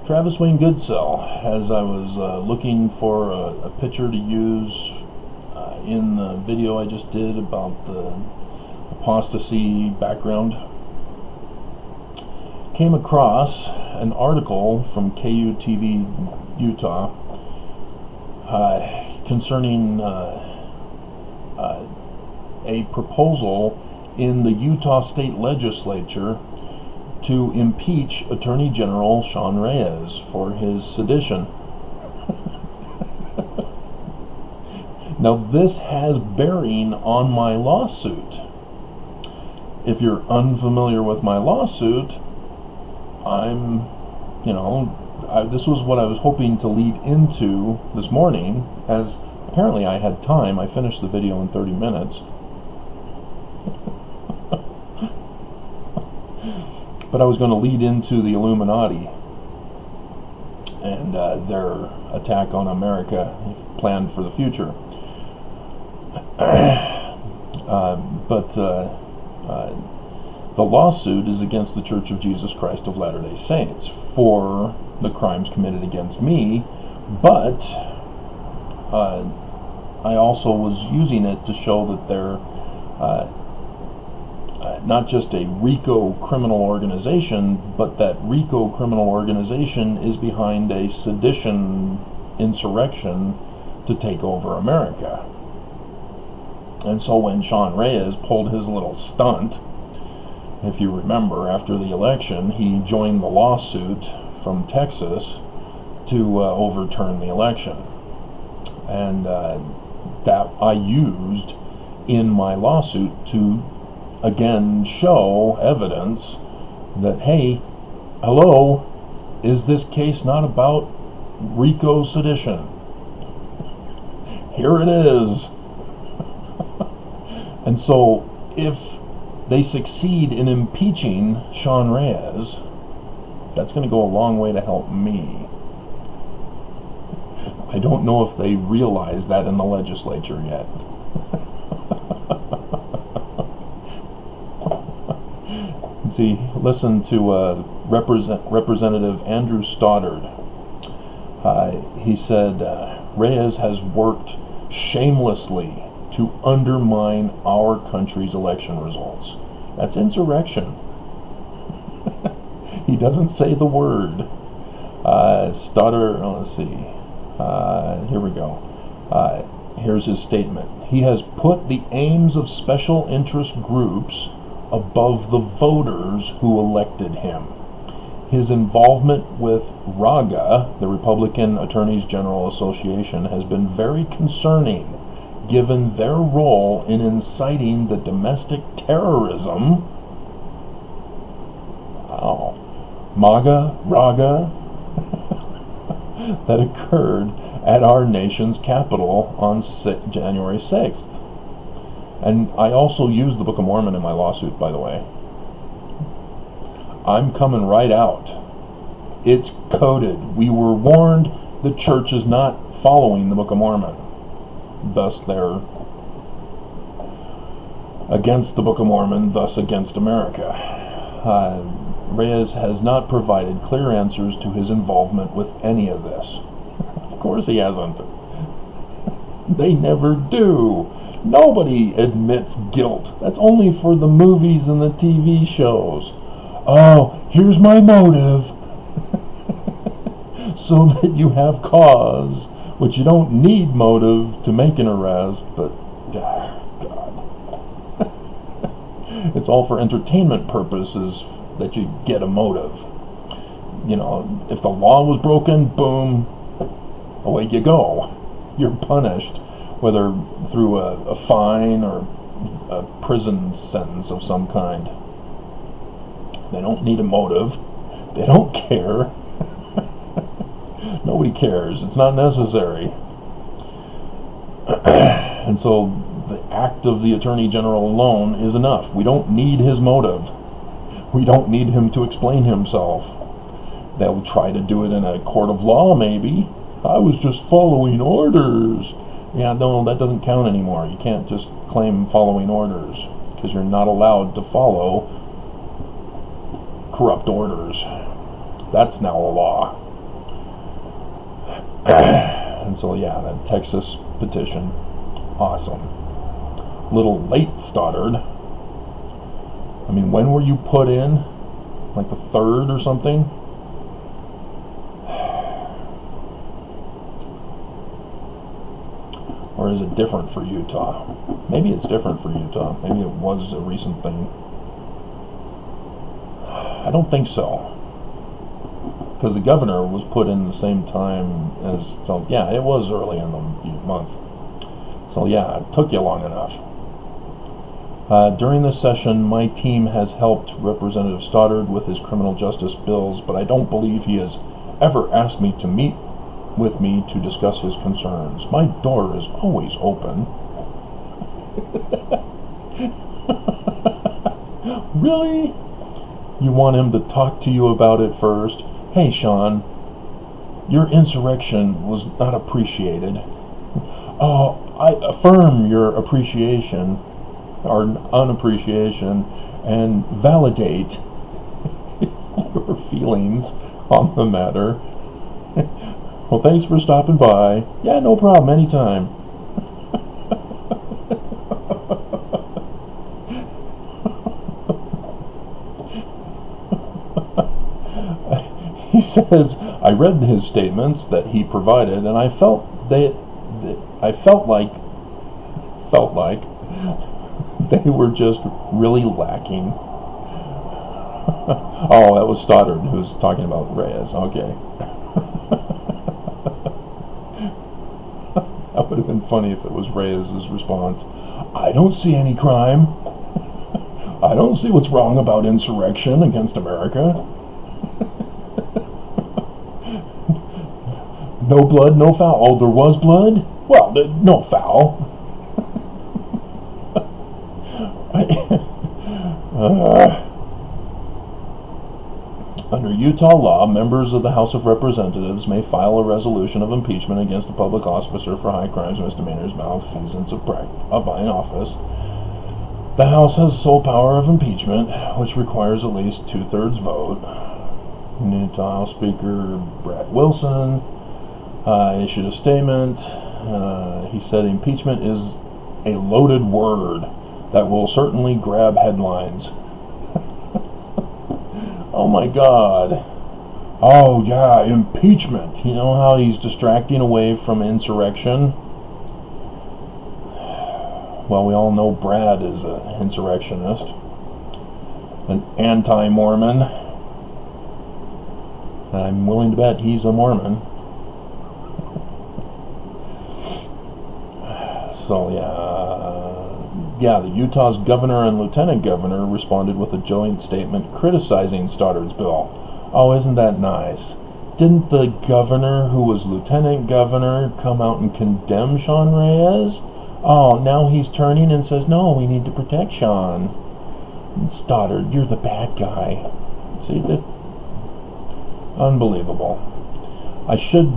Travis Wayne Goodsell, as I was looking for a picture to use in the video I just did about the apostasy background, came across an article from KUTV Utah concerning a proposal in the Utah State Legislature to impeach Attorney General Sean Reyes for his sedition. Now, this has bearing on my lawsuit. If you're unfamiliar with my lawsuit, this was what I was hoping to lead into this morning, as apparently I had time. I finished the video in 30 minutes. But I was going to lead into the Illuminati and their attack on America planned for the future. But the lawsuit is against the Church of Jesus Christ of Latter-day Saints for the crimes committed against me, but I also was using it to show that they're not just a RICO criminal organization, but that RICO criminal organization is behind a sedition insurrection to take over America. And so when Sean Reyes pulled his little stunt, if you remember, after the election, he joined the lawsuit from Texas to overturn the election. And that I used in my lawsuit to again show evidence that, hey, hello, is this case not about RICO sedition? Here it is. And so if they succeed in impeaching Sean Reyes, that's going to go a long way to help me. I don't know if they realize that in the legislature yet. See, listen to Representative Andrew Stoddard. He said, Reyes has worked shamelessly to undermine our country's election results. That's insurrection. He doesn't say the word. Stoddard, let's see. Here we go. Here's his statement. He has put the aims of special interest groups above the voters who elected him. His involvement with RAGA, the Republican Attorneys General Association, has been very concerning, given their role in inciting the domestic terrorism, MAGA, RAGA, that occurred at our nation's capital on January 6th. And I also used the Book of Mormon in my lawsuit, by the way. I'm coming right out. It's coded. We were warned the church is not following the Book of Mormon. Thus they're against the Book of Mormon, thus against America. Reyes has not provided clear answers to his involvement with any of this. Of course he hasn't. They never do. Nobody admits guilt. That's only for the movies and the TV shows. Oh, here's my motive. So that you have cause, which you don't need motive to make an arrest, but God. It's all for entertainment purposes that you get a motive. You know, if the law was broken, boom, away you go. You're punished, whether through a fine or a prison sentence of some kind. They don't need a motive. They don't care. Nobody cares. It's not necessary. And so the act of the Attorney General alone is enough. We don't need his motive. We don't need him to explain himself. They'll try to do it in a court of law, maybe. I was just following orders. Yeah, no, that doesn't count anymore. You can't just claim following orders, because you're not allowed to follow corrupt orders. That's now a law. And so, yeah, that Texas petition, awesome. Little late, Stoddard. I mean, when were you put in? Like the 3rd or something? Or is it different for Utah? Maybe it's different for Utah. Maybe it was a recent thing. I don't think so. Because the governor was put in the same time as... So, yeah, it was early in the month. So, yeah, it took you long enough. During this session, my team has helped Representative Stoddard with his criminal justice bills, but I don't believe he has ever asked me to meet with me to discuss his concerns. My door is always open. Really? You want him to talk to you about it first? Hey, Sean, your insurrection was not appreciated. I affirm your appreciation or unappreciation and validate your feelings on the matter. Well, thanks for stopping by. Yeah, no problem, anytime. He says, I read his statements that he provided, and I felt like they were just really lacking. Oh, that was Stoddard who's talking about Reyes. Okay. That would have been funny if it was Reyes' response. I don't see any crime. I don't see what's wrong about insurrection against America. No blood, no foul. Oh, there was blood? Well, no foul. Under Utah law, members of the House of Representatives may file a resolution of impeachment against a public officer for high crimes, misdemeanors, malfeasance of office. The House has sole power of impeachment, which requires at least 2/3 vote. Utah Speaker Brad Wilson issued a statement. He said impeachment is a loaded word that will certainly grab headlines. Oh my God. Oh yeah, impeachment. You know how he's distracting away from insurrection? Well, we all know Brad is an insurrectionist, an anti-Mormon, and I'm willing to bet he's a Mormon. So yeah, the Utah's governor and lieutenant governor responded with a joint statement criticizing Stoddard's bill. Oh, isn't that nice? Didn't the governor, who was lieutenant governor, come out and condemn Sean Reyes? Oh, now he's turning and says, no, we need to protect Sean. Stoddard, you're the bad guy. See, this... Unbelievable. I should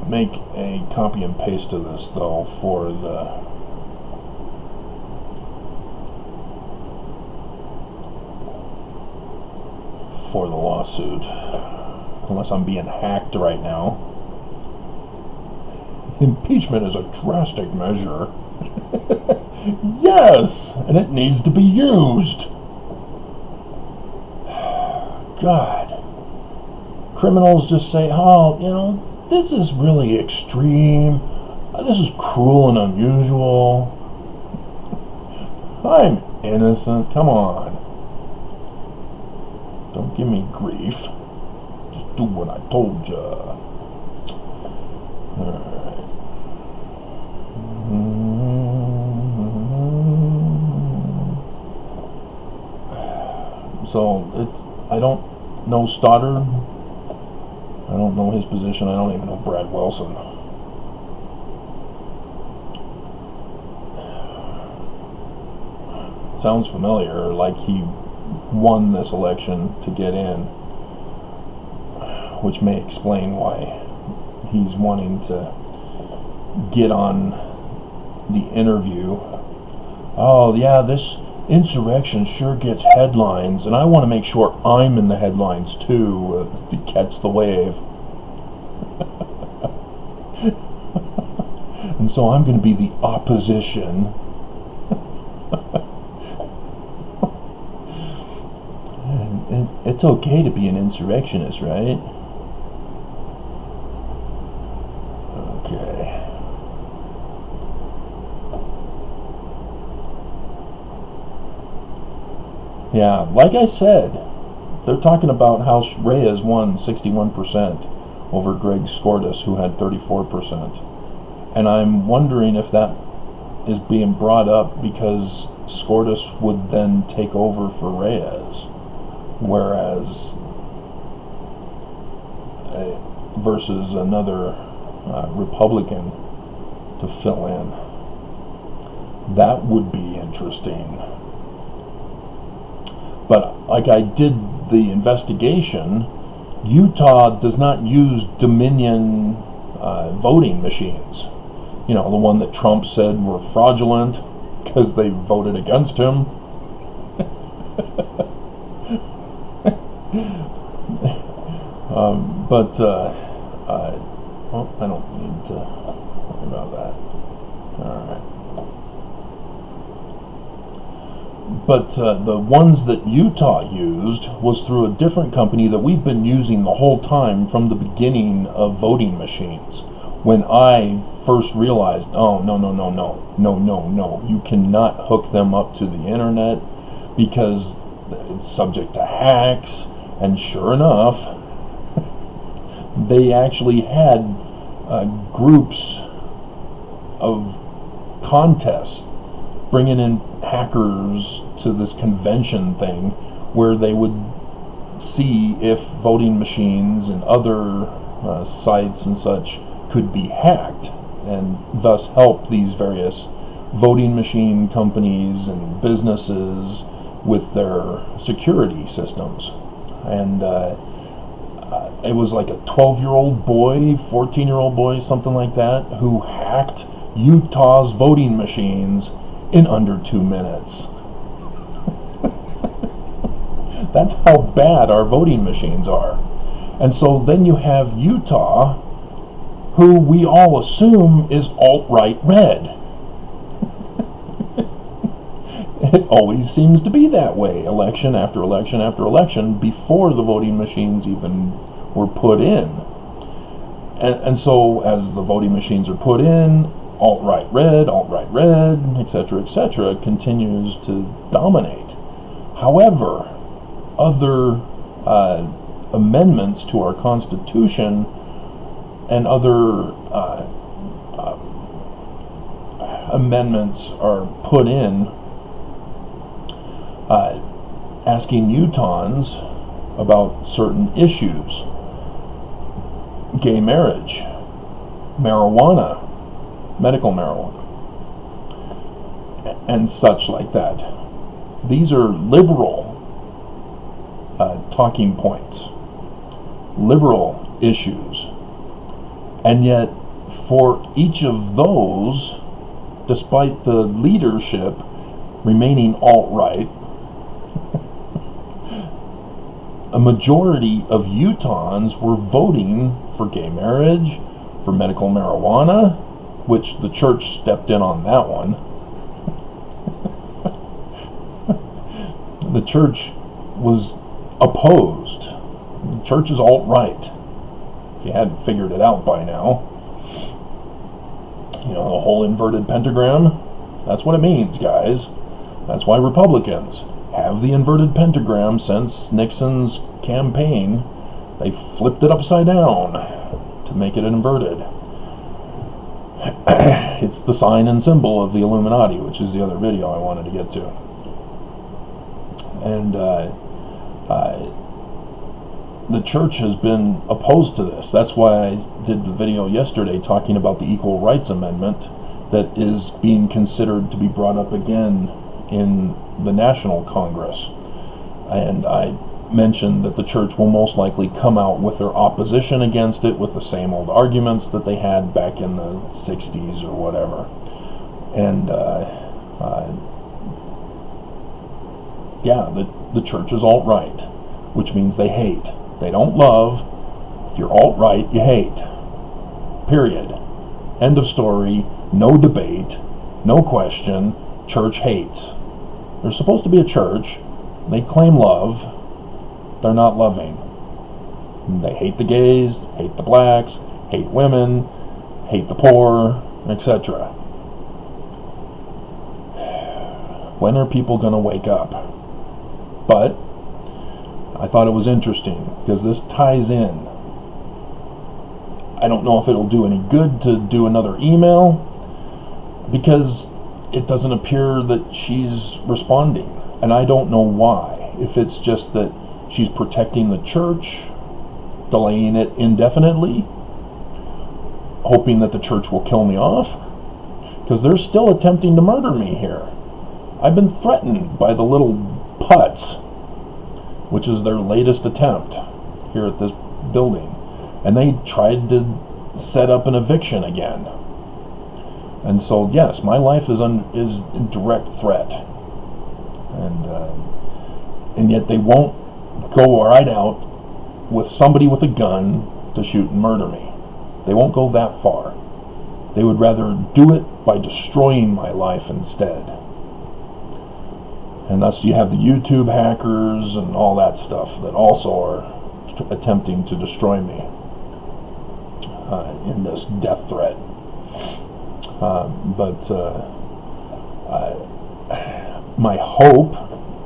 make a copy and paste of this, though, for the lawsuit, unless I'm being hacked right now. Impeachment is a drastic measure. Yes, and it needs to be used. God. Criminals just say, oh, you know, this is really extreme. This is cruel and unusual. I'm innocent. Come on. Don't give me grief. Just do what I told ya. Alright. So, I don't know Stoddard. I don't know his position. I don't even know Brad Wilson. Sounds familiar, like he won this election to get in, which may explain why he's wanting to get on the interview. Oh yeah, this insurrection sure gets headlines, and I want to make sure I'm in the headlines too, to catch the wave. And so I'm going to be the opposition. And it's okay to be an insurrectionist, right? Okay. Yeah, like I said, they're talking about how Reyes won 61% over Greg Skordas, who had 34%. And I'm wondering if that is being brought up because Skordas would then take over for Reyes, whereas versus another Republican to fill in. That would be interesting. But like I did the investigation, Utah does not use Dominion voting machines. You know, the one that Trump said were fraudulent because they voted against him. Well, I don't need to worry about that. Alright. But the ones that Utah used was through a different company that we've been using the whole time from the beginning of voting machines. When I first realized, oh, no, you cannot hook them up to the internet because it's subject to hacks. And sure enough, they actually had groups of contests bringing in hackers to this convention thing where they would see if voting machines and other sites and such could be hacked, and thus help these various voting machine companies and businesses with their security systems. And it was like a 12-year-old boy, 14-year-old boy, something like that, who hacked Utah's voting machines in under 2 minutes. That's how bad our voting machines are. And so then you have Utah, who we all assume is alt-right red. It always seems to be that way, election after election after election, before the voting machines even were put in. And so as the voting machines are put in, alt-right red, etc., continues to dominate. However, other amendments to our Constitution and other amendments are put in asking Utahns about certain issues. Gay marriage, marijuana, medical marijuana, and such like that. These are liberal talking points, liberal issues. And yet, for each of those, despite the leadership remaining alt-right, a majority of Utahns were voting for gay marriage, for medical marijuana, which the church stepped in on that one. The church was opposed. The church is alt-right, if you hadn't figured it out by now. You know, the whole inverted pentagram, that's what it means, guys. That's why Republicans have the inverted pentagram since Nixon's campaign. They flipped it upside down to make it inverted. It's the sign and symbol of the Illuminati, which is the other video I wanted to get to. And the church has been opposed to this. That's why I did the video yesterday talking about the Equal Rights Amendment that is being considered to be brought up again in the National Congress. And I mentioned that the church will most likely come out with their opposition against it with the same old arguments that they had back in the 60s or whatever. And the church is alt-right, which means they hate. They don't love. If you're alt-right, you hate. Period. End of story. No debate. No question. Church hates. They're supposed to be a church. They claim love. They're not loving. They hate the gays, hate the blacks, hate women, hate the poor, etc. When are people going to wake up? But I thought it was interesting because this ties in. I don't know if it'll do any good to do another email because it doesn't appear that she's responding. And I don't know why. If it's just that she's protecting the church, delaying it indefinitely, hoping that the church will kill me off, because they're still attempting to murder me here. I've been threatened by the little putts, which is their latest attempt here at this building. And they tried to set up an eviction again. And so, yes, my life is in direct threat. And yet they won't go right out with somebody with a gun to shoot and murder me. They won't go that far. They would rather do it by destroying my life instead. And thus you have the YouTube hackers and all that stuff that also are attempting to destroy me in this death threat. My hope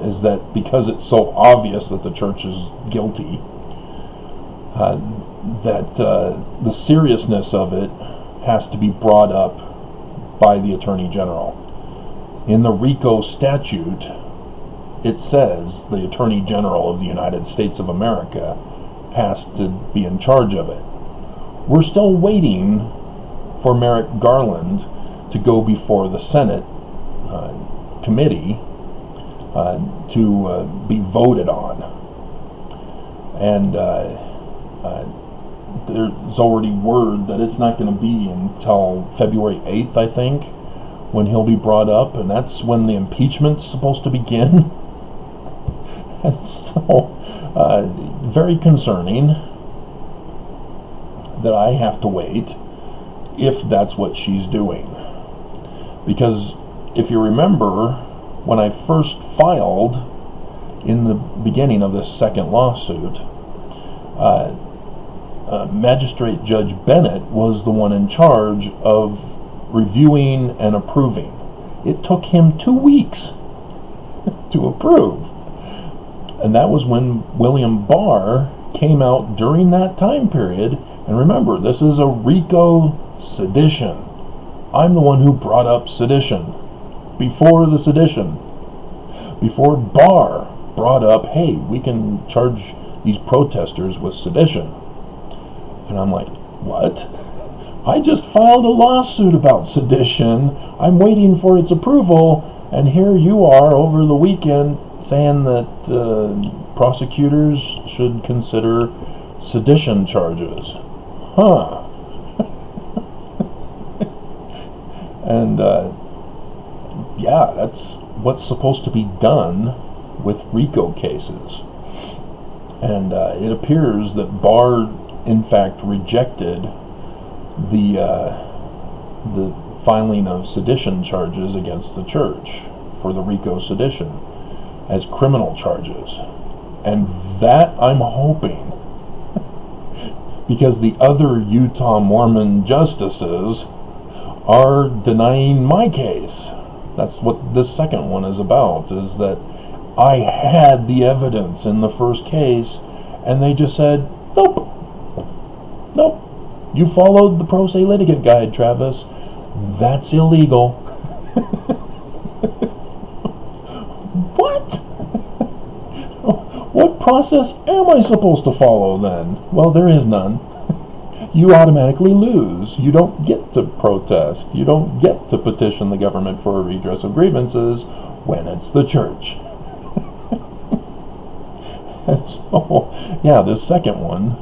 is that because it's so obvious that the church is guilty, that the seriousness of it has to be brought up by the Attorney General. In the RICO statute, it says the Attorney General of the United States of America has to be in charge of it. We're still waiting for Merrick Garland to go before the Senate committee to be voted on. And there's already word that it's not going to be until February 8th, I think, when he'll be brought up, and that's when the impeachment's supposed to begin. And so, very concerning that I have to wait if that's what she's doing. Because if you remember, when I first filed in the beginning of this second lawsuit, Magistrate Judge Bennett was the one in charge of reviewing and approving. It took him 2 weeks to approve. And that was when William Barr came out during that time period. And remember, this is a RICO sedition. I'm the one who brought up sedition. Before the sedition. Before Barr brought up, hey, we can charge these protesters with sedition. And I'm like, what? I just filed a lawsuit about sedition. I'm waiting for its approval. And here you are over the weekend saying that prosecutors should consider sedition charges. Huh. And yeah, that's what's supposed to be done with RICO cases. And it appears that Barr, in fact, rejected the filing of sedition charges against the church for the RICO sedition as criminal charges. And that I'm hoping, because the other Utah Mormon justices are denying my case. That's what this second one is about, is that I had the evidence in the first case, and they just said, nope. Nope. You followed the pro se litigant guide, Travis. That's illegal. What? What process am I supposed to follow then? Well, there is none. You automatically lose. You don't get to protest. You don't get to petition the government for a redress of grievances when it's the church. And so, yeah, this second one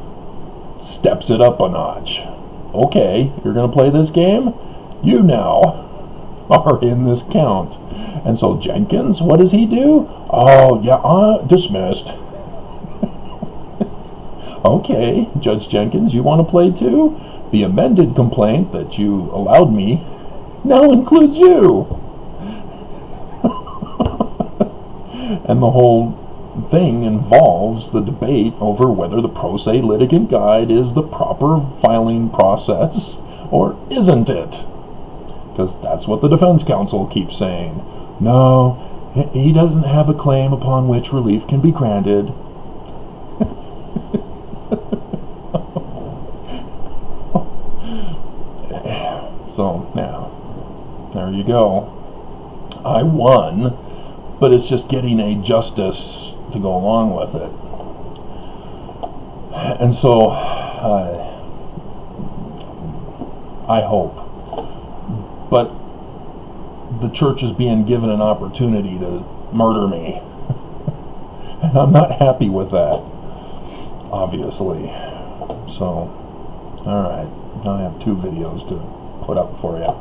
steps it up a notch. Okay, you're going to play this game? You now are in this count. And so Jenkins, what does he do? Oh, yeah, dismissed. Okay, Judge Jenkins, you want to play too? The amended complaint that you allowed me now includes you. And the whole thing involves the debate over whether the pro se litigant guide is the proper filing process or isn't it. Because that's what the defense counsel keeps saying. No, he doesn't have a claim upon which relief can be granted. So, now, there you go. I won, but it's just getting a justice to go along with it. And so, I hope. But the church is being given an opportunity to murder me. And I'm not happy with that, obviously. So, alright. Now I have 2 videos to put up for you.